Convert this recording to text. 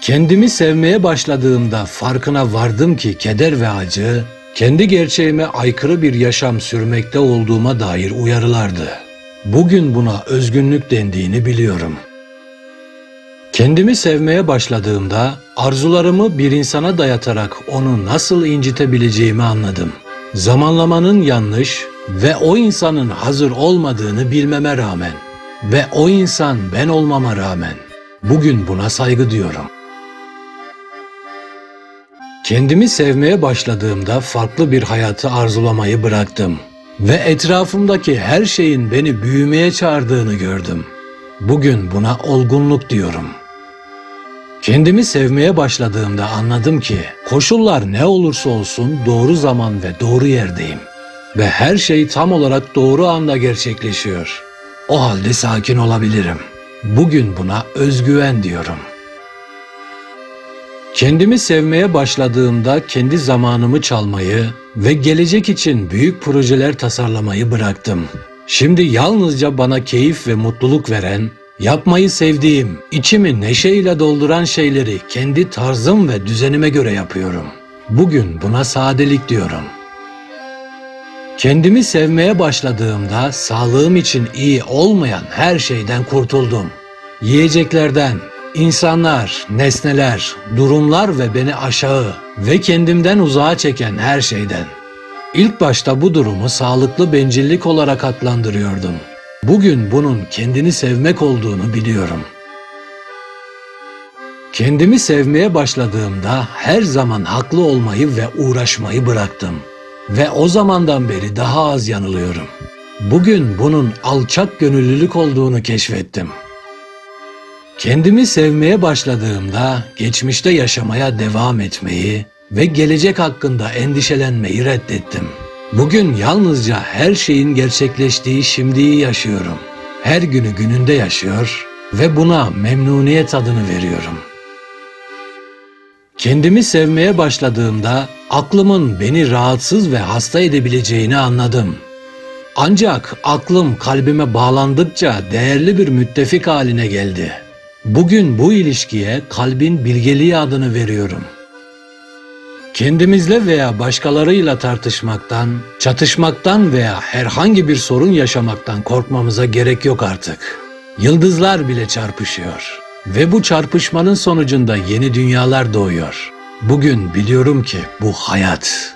Kendimi sevmeye başladığımda farkına vardım ki keder ve acı, kendi gerçeğime aykırı bir yaşam sürmekte olduğuma dair uyarılardı. Bugün buna özgünlük dendiğini biliyorum. Kendimi sevmeye başladığımda arzularımı bir insana dayatarak onu nasıl incitebileceğimi anladım. Zamanlamanın yanlış ve o insanın hazır olmadığını bilmeme rağmen ve o insan ben olmama rağmen bugün buna saygı duyuyorum. Kendimi sevmeye başladığımda farklı bir hayatı arzulamayı bıraktım ve etrafımdaki her şeyin beni büyümeye çağırdığını gördüm. Bugün buna olgunluk diyorum. Kendimi sevmeye başladığımda anladım ki koşullar ne olursa olsun doğru zaman ve doğru yerdeyim ve her şey tam olarak doğru anda gerçekleşiyor. O halde sakin olabilirim. Bugün buna özgüven diyorum. Kendimi sevmeye başladığımda kendi zamanımı çalmayı ve gelecek için büyük projeler tasarlamayı bıraktım. Şimdi yalnızca bana keyif ve mutluluk veren, yapmayı sevdiğim, içimi neşeyle dolduran şeyleri kendi tarzım ve düzenime göre yapıyorum. Bugün buna sadelik diyorum. Kendimi sevmeye başladığımda sağlığım için iyi olmayan her şeyden kurtuldum. Yiyeceklerden, insanlar, nesneler, durumlar ve beni aşağı ve kendimden uzağa çeken her şeyden. İlk başta bu durumu sağlıklı bencillik olarak adlandırıyordum. Bugün bunun kendini sevmek olduğunu biliyorum. Kendimi sevmeye başladığımda her zaman haklı olmayı ve uğraşmayı bıraktım. Ve o zamandan beri daha az yanılıyorum. Bugün bunun alçak gönüllülük olduğunu keşfettim. Kendimi sevmeye başladığımda geçmişte yaşamaya devam etmeyi ve gelecek hakkında endişelenmeyi reddettim. Bugün yalnızca her şeyin gerçekleştiği şimdiyi yaşıyorum. Her günü gününde yaşıyor ve buna memnuniyet adını veriyorum. Kendimi sevmeye başladığımda aklımın beni rahatsız ve hasta edebileceğini anladım. Ancak aklım kalbime bağlandıkça değerli bir müttefik haline geldi. Bugün bu ilişkiye kalbin bilgeliği adını veriyorum. Kendimizle veya başkalarıyla tartışmaktan, çatışmaktan veya herhangi bir sorun yaşamaktan korkmamıza gerek yok artık. Yıldızlar bile çarpışıyor ve bu çarpışmanın sonucunda yeni dünyalar doğuyor. Bugün biliyorum ki bu hayat.